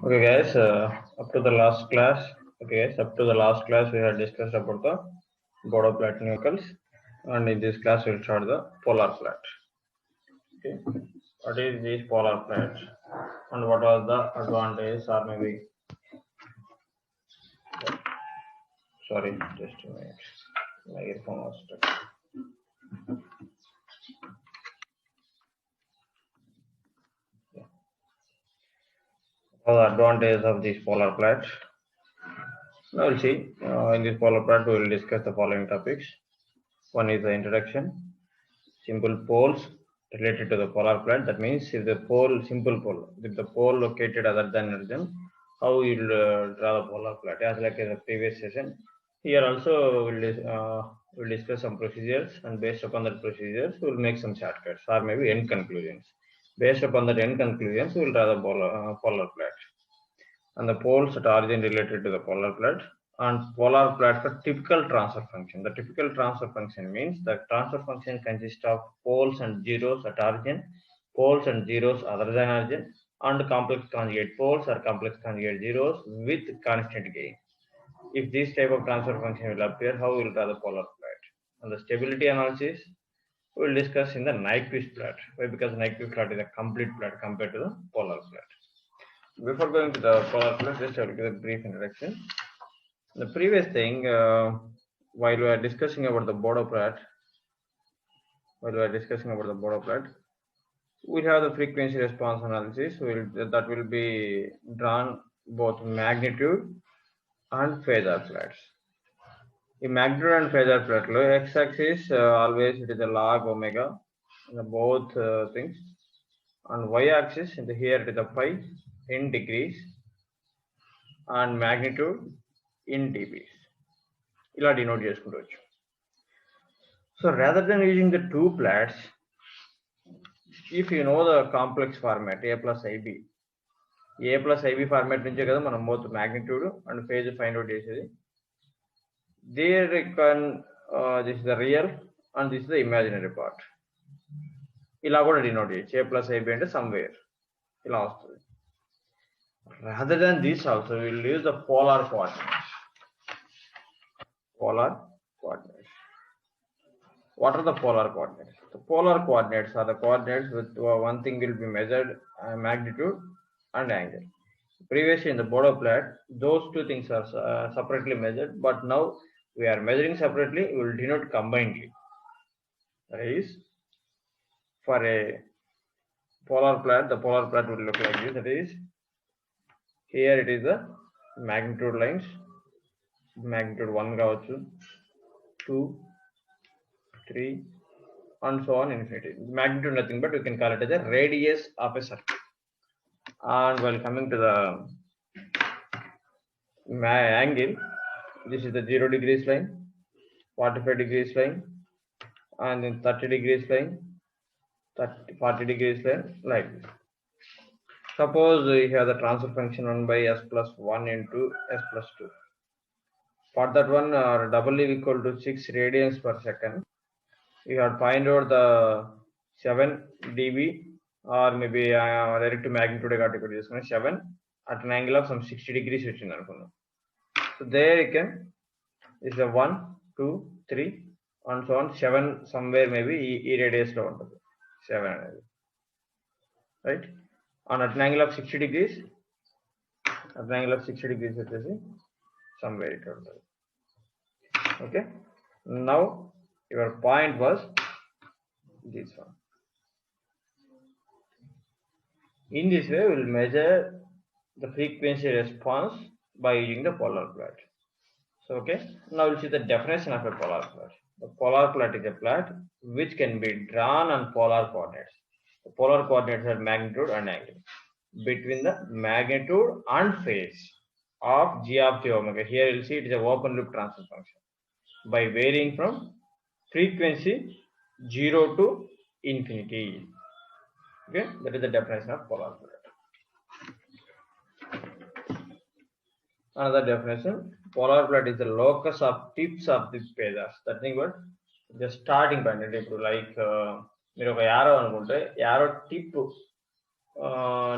Okay, guys. Up to the last class. Okay, guys. Up to the last class, we had discussed about the Bodo plate nucleus, and in this class, we'll start the polar plate. Okay, what is this polar plate, and what was the advantage, or maybe? Sorry, just a minute. My earphone was stuck. What are the advantages of this polar plate? Now we'll see. In this polar plate, we will discuss the following topics. One is the introduction, simple poles related to the polar plate. That means if the simple pole, if the pole located other than origin, how you will draw the polar plate. As like in the previous session, here also we'll discuss some procedures, and based upon that procedures, we'll make some shortcuts or maybe end conclusions. Based upon that end conclusions, we'll draw the polar plate. And the poles at origin related to the polar plate, and polar plate for typical transfer function. The typical transfer function means the transfer function consists of poles and zeros at origin, poles and zeros other than origin, and complex conjugate poles or complex conjugate zeros with constant gain. If this type of transfer function will appear, how we will draw the polar plate? And the stability analysis we will discuss in the Nyquist plate. Why? Because Nyquist plate is a complete plate compared to the polar plate. Before going to the polar plate, just I'll give a brief introduction. The previous thing, while we are discussing about the Bodo plate, we have the frequency response analysis. That will be drawn both magnitude and phasor plates. In magnitude and phasor plate, x-axis always it is a log omega, both things, and y-axis here it is a pi in degrees and magnitude in dBs. ఇలా denote చేసుకోవచ్చు. So rather than using the two plates, if you know the complex format a plus ib format నుంచే కదా మనం both magnitude and phase find out చేసేది. There you can this is the real and this is the imaginary part. ఇలా కూడా denote చేయొచ్చు. a plus ib అంటే somewhere ఇలా వస్తుంది. Rather than this also, we will use the polar coordinates. What are the polar coordinates? The polar coordinates are the coordinates with one thing will be measured, magnitude and angle. Previously in the Bodo plate, those two things are separately measured, but now we are measuring separately, we will denote combinedly. That is, for a polar plate, the polar plate will look like this. That is, here it is the magnitude lines, magnitude 1 కావచ్చు, 2, 3 and so on infinity. Magnitude nothing but we can call it as a radius of a circle. And while coming to the angle, this is the 0 degrees line, 45 degrees line, and then 30 degrees line, 40 degrees line, like this. Suppose we have the transfer function 1 by s plus 1 into s plus 2. For that one, W equal to 6 radians per second. You have to find out the 7 dB or maybe direct magnitude got to 7 at an angle of some 60 degrees. So there you can is a 1, 2, 3 and so on. 7 somewhere maybe e radius lo untadi 7 anedi, right? On at an angle of 60 degrees, వచ్చేసి somewhere it untadi. Okay, now your point was this one. In this way, we will measure the frequency response by using the polar plate. So, okay, now we'll see the definition of a polar plate. The polar plate is a plate which can be drawn on polar coordinates. The polar coordinates are magnitude and angle. Between the magnitude and phase of g of j omega, here you'll see it is a open loop transfer function by varying from frequency 0 to infinity. Okay, that is the definition of polar plate. Another definition: polar plate is the locus of tips of the phasors. That means what? The starting point. Like మీరు ఒక arrow అనుకుంటే arrow tip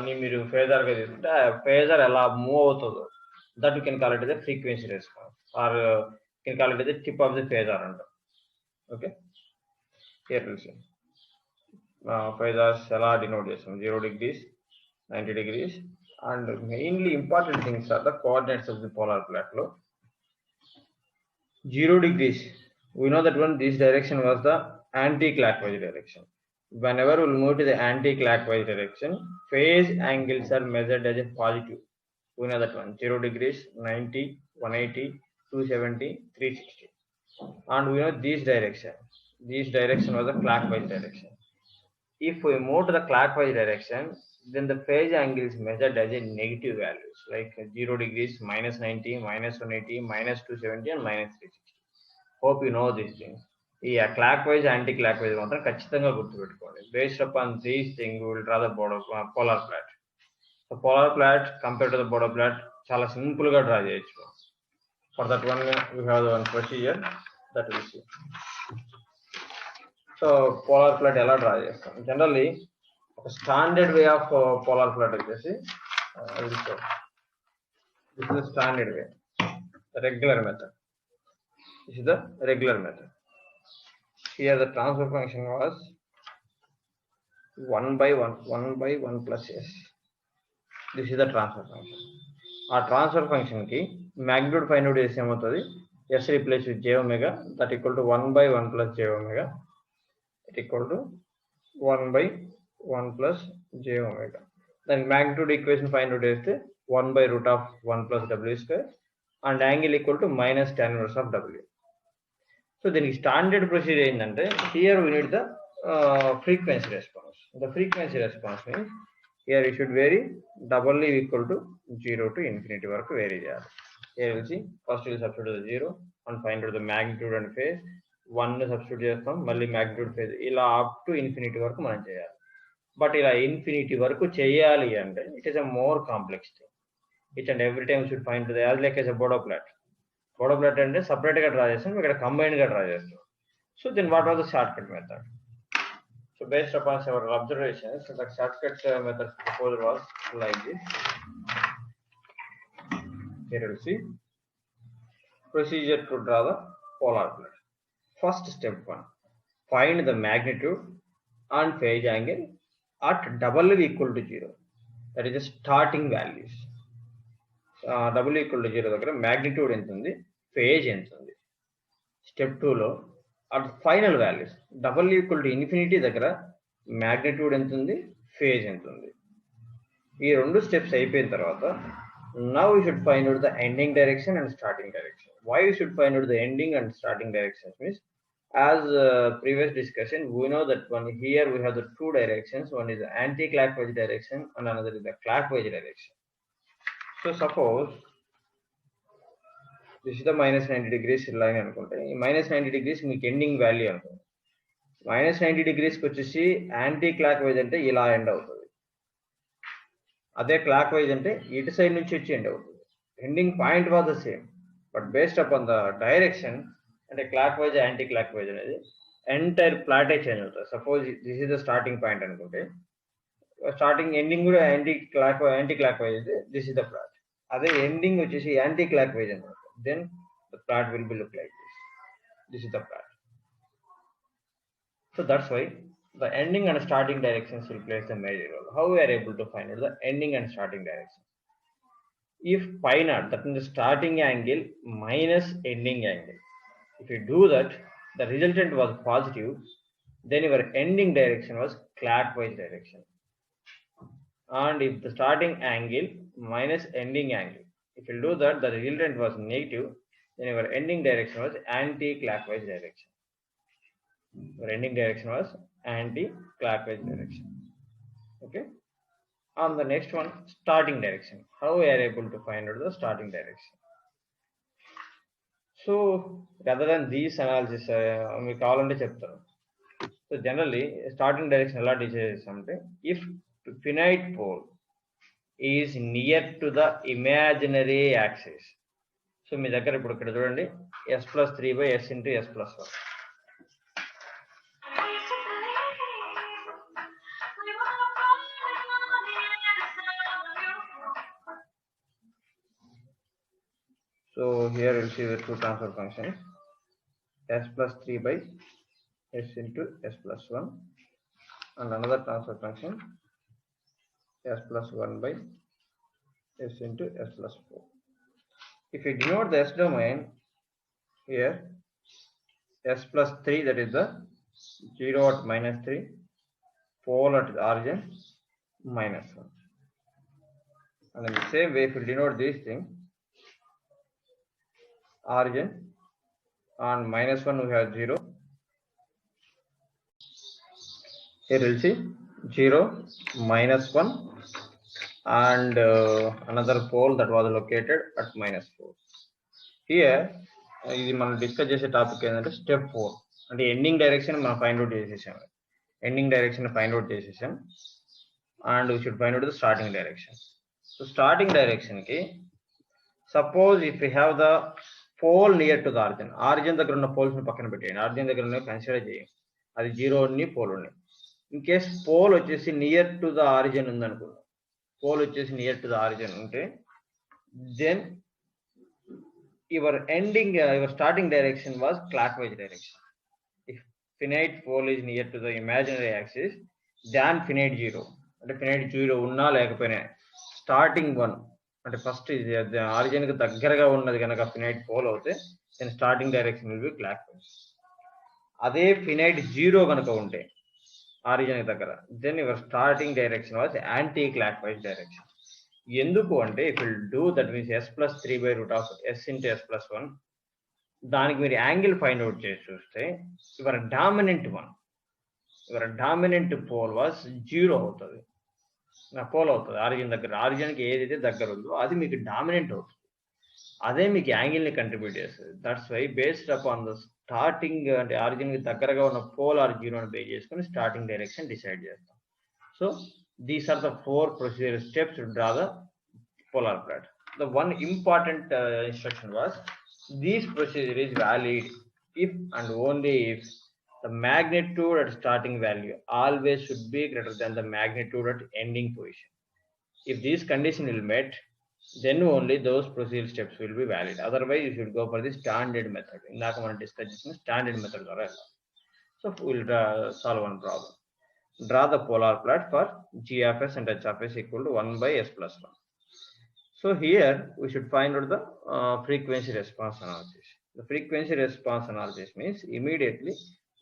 ని మీరు ఫేజర్గా తీసుకుంటే ఆ phasor ఎలా move అవుతుందో that you can call it the frequency response are can call it the tip of the phasor అంటాం. ఓకే, హియర్ విల్ సీ ఫేజర్స్ ఎలా డినోట్ చేస్తాం 0 degrees, 90 degrees, and mainly important things are the coordinates of the polar plate. 0 degrees, we know that one this direction was the anti-clockwise direction. Whenever we will move to the anti-clockwise direction, phase angles are measured as a positive. We know that one 0 degrees, 90, 180, 270, 360. And we know this direction was the clockwise direction. If we move to the clockwise direction, then the phase angle is measured as a negative values like 0 degrees, minus 90, minus 180, minus 270, and minus 360. Hope you know these things. Yeah, clockwise, anti-clockwise మాత్రం ఖచ్చితంగా గుర్తుపెట్టుకోండి. Based upon these things, we will draw the polar plate. So polar plate compared to the border plate చాలా simple గా draw చేయొచ్చు. For that one, we have the one procedure that we see. So polar plate ఎలా draw చేస్తాం? Generally, ఒక standard way of polar plot వచ్చేసి this is the standard way, the regular method. This is the regular method. Here the transfer function was 1 by 1 plus s. This is the transfer function. Our transfer function ki magnitude find out chesi emotadi s replace with j omega, that equal to 1 by 1 plus j omega, it equal to 1 by 1 plus j omega. Then magnitude equation find out chesthe 1 by root of 1 plus w square and angle equal to minus tan inverse of w. So then standard procedure ఏంటంటే here we need the frequency response. The frequency response means here it should vary doubly equal to 0 to infinity వరకు vary చేయాలి. Here we'll see first we'll substitute the 0 and find out the magnitude and phase. 1 substitute చేస్తాం, మళ్ళీ magnitude phase, ఇలా up to infinity వరకు మనం చేయాలి. But ఇలా infinity వరకు చేయాలి అంటే it is a more complex thing. It and every time should find the as like S Bode plot. Bode plot అంటే సపరేట్ గా డ్రా చేస్తాం, ఇక్కడ కంబైన్డ్ గా డ్రా చేస్తాం. So then what was the shortcut method? So based upon several observations the shortcut method proposed was like this. Here you see procedure to draw the polar plate. First step 1, find the magnitude and phase angle at W equal to 0. That is the starting values. W equal to 0 దగ్గర magnitude ఎంత ఉంది, phase ఎంత ఉంది. Step 2 లో at final values W equal to infinity దగ్గర magnitude ఎంత ఉంది, phase ఎంత ఉంది. ఈ రెండు స్టెప్స్ అయిపోయిన తర్వాత now we should find out the ending direction and starting direction. Why we should find out the ending and starting directions means, as previous discussion, we know that one here we have the two directions. One is the anti-clockwise direction and another is the clockwise direction. So suppose this is the minus 90 degrees line అనుకుంటే ఈ minus 90 degrees మీకు ending value అనుకోండి. minus 90 degrees వచ్చేసి anti clock wise అంటే ఇలా end అవుతుంది, అదే clock wise అంటే ఇటు సైడ్ నుంచి వచ్చి ఎండ్ అవుతుంది. Ending point was the same but based upon the direction అంటే clockwise anticlockwise అనేది ఎంటైర్ ప్లాటే చేంజ్ అవుతుంది. Suppose this is the starting point అనుకుంటే స్టార్టింగ్ ఎండింగ్ కూడా యాంటీ క్లాక్ వైజ్ అయితే దిస్ ఇస్ ద ప్లాట్. అదే ending వచ్చేసి anticlockwise అనుకుంటే then the plot will be look like this is the plot. So that's why the ending and starting directions will play a major role. How we are able to find out the ending and starting direction? If pi naught, that means the starting angle minus ending angle, if you do that, the resultant was positive, then your ending direction was clockwise direction. And if the starting angle minus ending angle, if you do that, the resultant was negative, then your ending direction was anti-clockwise direction. Your ending direction was anti-clockwise direction. Okay. On the next one, starting direction. How we are able to find out the starting direction? So rather than these analysis, we call on the chapter. So generally, starting direction ఎలా decide చేస్తామంటే if finite pole is near to the imaginary axis. So మీ దగ్గర ఇప్పుడు ఇక్కడ చూడండి s+3/s into s+1. So here you'll see the two transfer functions, s plus 3 by s into s plus 1, and another transfer function s plus 1 by s into s plus 4. If you denote the s domain here, s plus 3, that is the 0 at minus 3, pole at the origin minus 1. And in the same way, if you denote these things, origin on minus 1 we have 0. Here we'll see 0, minus 1, and another pole that was located at minus 4. Here ఇది మనం discuss చేసే topic ఏంటంటే step 4, అంటే ending direction మనం find out చేసేసాం. Ending direction find out చేసేసాం, and we should find out the starting direction. So starting direction కి suppose if you have the pole near to the origin, origin దగ్గర ఉన్న poles ని పక్కన పెట్టేయండి, origin దగ్గర ఉన్న కన్సిడర్ చేయండి, అది 0 ఉంది, పోల్ ఉన్నాయి. ఇన్ కేస్ పోల్ వచ్చేసి నియర్ టు ద ఆరిజిన్ ఉంది అనుకుందాం, పోల్ వచ్చేసి నియర్ టు ద ఆరిజిన్ ఉంటే, then your starting direction was clockwise direction. If finite pole is near to the imaginary axis than finite 0, అంటే finite 0 ఉన్నా లేకపోయినా starting 1 అంటే first origin కి దగ్గరగా ఉన్నది కనుక finite pole అవుతే then starting direction will be clockwise. అదే finite 0 కనుక ఉంటే ఆరిజిన్ కి దగ్గర, then your starting direction was anti clockwise direction. ఎందుకు అంటే if will do that means s plus 3 by root of s into s plus 1, దానికి మీరు యాంగిల్ ఫైండ్ అవుట్ చేసి చూస్తే యువర్ డామినెంట్ పోల్ వాస్ 0 అవుతుంది, నా పోల్ అవుతుంది ఆరిజిన్ దగ్గర. ఆరిజిన్కి ఏదైతే దగ్గర ఉందో అది మీకు డామినెంట్ అవుతుంది, అదే మీకు యాంగిల్ని కంట్రిబ్యూట్ చేస్తుంది. That's why based upon the starting అంటే ఆరిజిన్కి దగ్గరగా ఉన్న పోల్ ఆర్ 0 బేస్ చేసుకుని స్టార్టింగ్ డైరెక్షన్ డిసైడ్ చేస్తాం. So these are the 4 procedural steps to draw the polar plot. The one important instruction was this procedure is valid if and only if the magnitude at starting value always should be greater than the magnitude at ending position. If this condition will met, then only those procedural steps will be valid. Otherwise you should go for the standard method. Indaka మనం discuss చేసిన standard method ద్వారా వెళ్ళాలి. So we will solve one problem. Draw the polar plot for g of s and h of s equal to 1 by s plus 1. So here we should find out the frequency response analysis. The frequency response analysis means immediately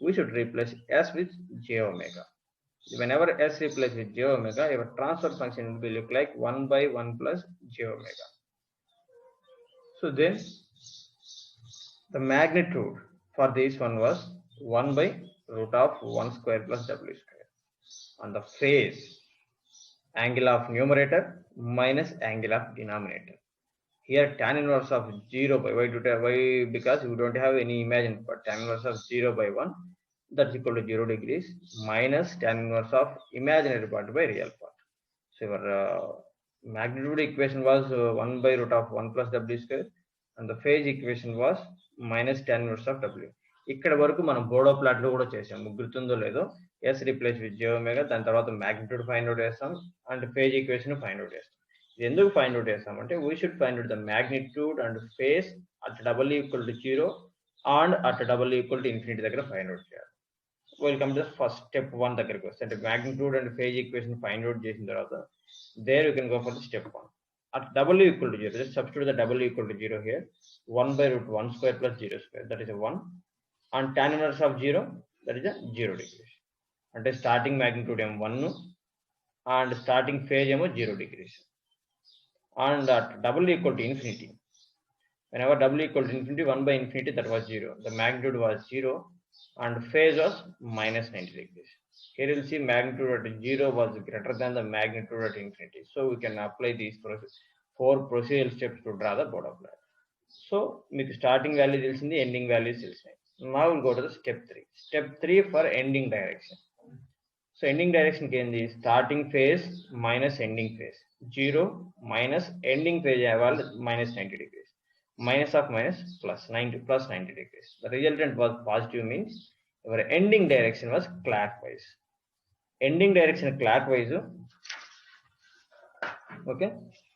we should replace s with j omega. Whenever s replaces with j omega, your transfer function will be look like 1 by 1 plus j omega. So then the magnitude for this one was 1 by root of 1 square plus w square. On the phase, angle of numerator minus angle of denominator. Here tan inverse of 0 by why, because we don't have any imagined part. Tan inverse of 0 by 1, that's equal to 0 degrees, minus tan inverse of imaginary part by real part. So your magnitude equation was 1 by root of 1 plus w square, and the phase equation was minus tan inverse of w. ఇక్కడ వరకు మనం Bordeaux plot లో కూడా చేసాం, గుర్తుందో లేదో. S replace with J omega, దాని తర్వాత మ్యాగ్నిట్యూడ్ ఫైండ్ అవుట్ చేస్తాం and phase equation find out చేస్తాం. ఇది ఎందుకు ఫైండ్ అవుట్ చేస్తాం అంటే we should find out the magnitude and phase at W equal to 0 and at W equal to infinity దగ్గర find out చేయాలి. వెల్కమ్ టు ఫస్ట్ స్టెప్ 1 దగ్గరికి వస్తే, అంటే magnitude and phase equation find out చేసిన తర్వాత there you can go for the step 1. at double equal to 0, just substitute the double equal to 0 here. 1 by root 1 square plus 0 square, that is a 1, and tan inverse of 0, that is a 0 degrees. అంటే starting magnitude ఏమో 1 and starting phase ఏమో 0 degrees. And at double equal to infinity, whenever double equal to infinity, 1 by infinity, that was 0. The magnitude was 0 and phase was minus 90 degrees. Here you will see magnitude at 0 was greater than the magnitude at infinity. So we can apply these 4 procedural steps to draw the Bode plot. So మీకు starting value తెలిసింది, ending values తెలిసినాయి. Now we'll go to the step 3. Step 3 for ending direction. So ending direction కి ఏంది, starting phase minus ending phase, 0 minus ending phase అవ్వాలి minus 90 degrees. Minus of minus plus 90 degrees. The resultant was positive, means our ending direction was clockwise. Ending direction clockwise. Okay.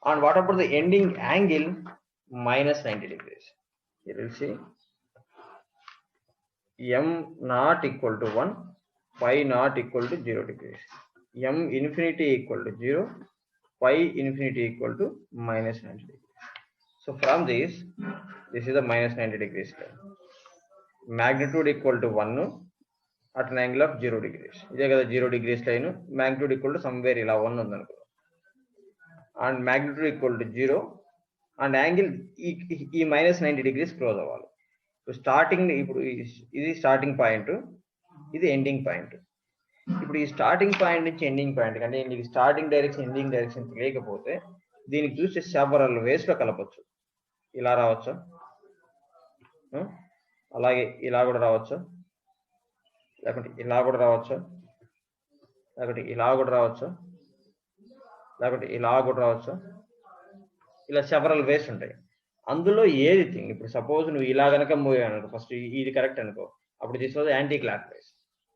And what about the ending angle? minus 90 degrees. Here we'll see m not equal to 1, phi not equal to 0 degrees. M infinity equal to 0, pi infinity equal to minus 90 degrees. So from this is the minus 90 degrees line. Magnitude equal to 1 at an angle of 0 degrees. This is 0 degrees line. Magnitude equal to somewhere 1 and magnitude equal to 0 and angle e minus 90 degrees close avvali. So starting ఇది starting point, ఇది ending point. ఇప్పుడు ఈ starting point నుంచి ending point అంటే నీకు starting direction ending direction తెలియకపోతే దీనికి చూస్తే సెవరల్ వేస్ లో కలపచ్చు. ఇలా రావచ్చు, అలాగే ఇలా కూడా రావచ్చు, లేకుంటే ఇలా కూడా రావచ్చు, లేకుంటే ఇలా కూడా రావచ్చు, లేకుంటే ఇలా కూడా రావచ్చు. ఇలా సెవరల్ వేస్ ఉంటాయి. అందులో ఏది థింగ్ ఇప్పుడు సపోజ్ నువ్వు ఇలా కనుక మూవ్ అయ్యాను ఫస్ట్ ఇది కరెక్ట్ అనుకో, అప్పుడు this was anti clock wise,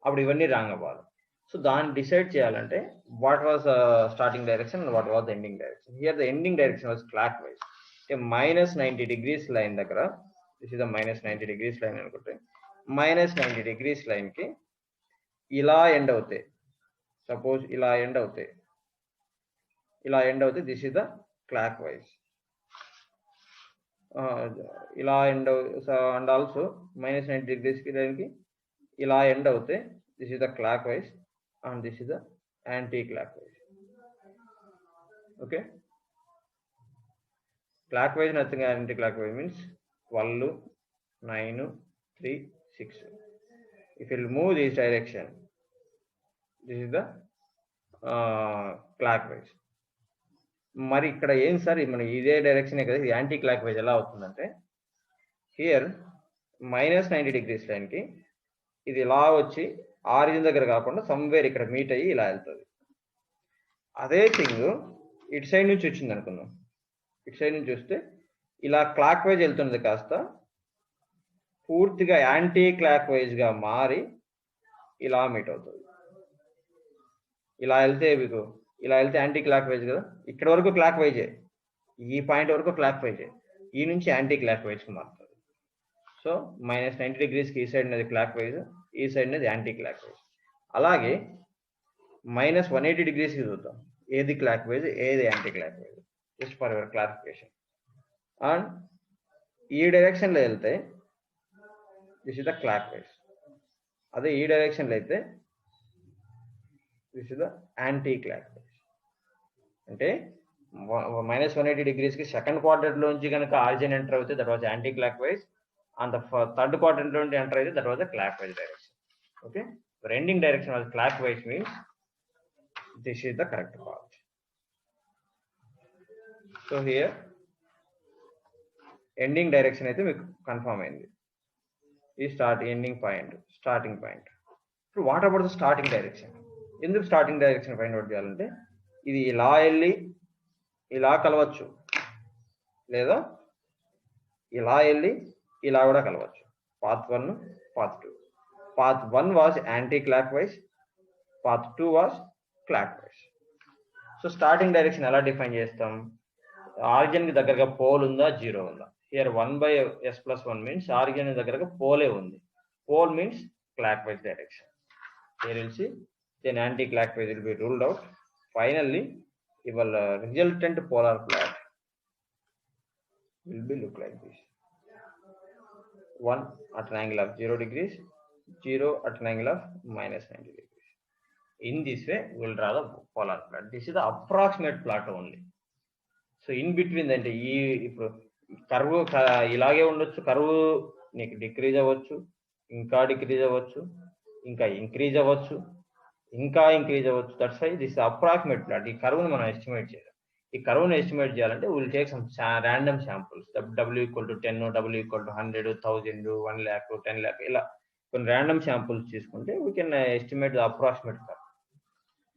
అప్పుడు ఇవన్నీ రాంగ్ అవ్వాలి. సో దాన్ని డిసైడ్ చేయాలంటే what was starting direction and what was the ending direction. Here the ending direction was clock wise. అంటే minus 90 degrees లైన్ దగ్గర this is the minus 90 degrees line అనుకుంటే minus 90 degrees line కి ఇలా end అవుతాయి. Suppose ఇలా end అవుతాయి, ఇలా end అవుతాయి. This is the clockwise. ఇలా end and also minus 90 degrees కి దానికి ఇలా ఎండ్ అవుతాయి. This is the clockwise and this is the anti-clockwise. Okay, clockwise nothing, anti-clockwise means 12, 9, 3, 6. If you move this direction, this is the clockwise. మరి ఇక్కడ ఏం sir మనం ఇదే direction కదా, ఇది యాంటీ క్లాక్ వైజ్ ఎలా అవుతుందంటే హియర్ minus 90 degrees లైన్ కి ఇది ఇలా వచ్చి ఆరిజిన్ దగ్గర కాకుండా సమ్వేర్ ఇక్కడ మీట్ అయ్యి ఇలా వెళ్తుంది. అదే థింగ్ ఇటు సైడ్ నుంచి వచ్చింది అనుకుందాం. ఇటు సైడ్ నుంచి వస్తే ఇలా క్లాక్ వైజ్ వెళ్తున్నది కాస్త పూర్తిగా యాంటీ క్లాక్ వైజ్ గా మారి ఇలా మీట్ అవుతుంది. ఇలా వెళ్తే మీకు ఇలా వెళ్తే యాంటీ క్లాక్ వైజ్ కదా, ఇక్కడ వరకు క్లాక్ వైజే, ఈ పాయింట్ వరకు క్లాక్ వైజే, ఈ నుంచి యాంటీ క్లాక్ వైజ్ కి మారుతుంది. సో minus 90 degrees కి ఈ సైడ్ అనేది క్లాక్ వైజ్, ఈ సైడ్ అనేది యాంటీ క్లాక్ వైజ్. అలాగే minus 180 degrees కి చూద్దాం, ఏది క్లాక్ వైజ్ ఏది anti clock wise, just for your clarification. And ఈ డైరెక్షన్ లో వెళ్తే this is the clock wise, అదే ఈ డైరెక్షన్ లో అయితే this is the anti clock wise. అంటే minus 180 degrees కి సెకండ్ క్వాడ్రంట్ లోంచి కనుక ఆరిజిన్ ఎంటర్ అవుతే that was anti clock wise, and the third quadrant lonti enter aithe that was the clockwise direction. Okay, the ending direction was clockwise means this is the correct path. So here ending direction aithe meeku confirm ayindi, is start ending point starting point. So what about the starting direction? Enduku starting direction find out cheyalante ఇది ఇలా వెళ్ళి ఇలా కలవచ్చు, లేదా ఇలా వెళ్ళి ఇలా కూడా కలవచ్చు. Path 1, path 2. Path 1 was anticlockwise, path 2 was clockwise. So starting direction ఎలా డిఫైన్ చేస్తాం? ఆరిజిన్ కి దగ్గరగా పోల్ ఉందా, జీరో ఉందా? హియర్ 1/s+1 మీన్స్ ఆరిజిన్ దగ్గరగా పోలే ఉంది. Pole means clockwise direction. Here you'll see then anti clockwise will be ruled out. Finally your resultant polar plot will be look like this: 1 at an angle of 0 degrees, 0 at an angle of minus 90 degrees. In this way we will draw the polar plot. This is the approximate plot only. So in between అంటే ఈ ఇప్పుడు curve ఇలాగే ఉండొచ్చు, curve నీకు decrease అవ్వచ్చు, ఇంకా decrease అవ్వచ్చు, ఇంకా ఇంక్రీజ్ అవ్వచ్చు, ఇంకా ఇంక్రీజ్ అవ్వచ్చు. That's why this approximate plot. ఈ కర్వ్ని మనం ఎస్టిమేట్ చేయాలి. ఈ కర్వ్ని ఎస్టిమేట్ చేయాలంటే will take some random samples. W = 10, W = 100, 1000, 1 lakh, 10 lakh, ఇలా కొన్ని ర్యాండమ్ శాంపుల్స్ తీసుకుంటే we can estimate the approximate curve.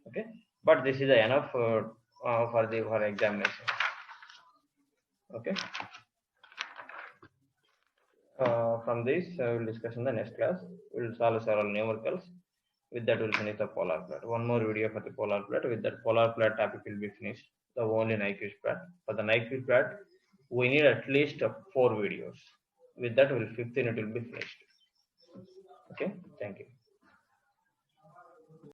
Okay, but this is enough for examination. Okay, from this we will discuss in the next class. We will solve several numericals. With that we will finish the polar plot. One more video for the polar plot. With that polar plot topic will be finished. The only Nyquist plot. For the Nyquist plot we need at least 4 videos. With that, will 15 it will be finished. Okay.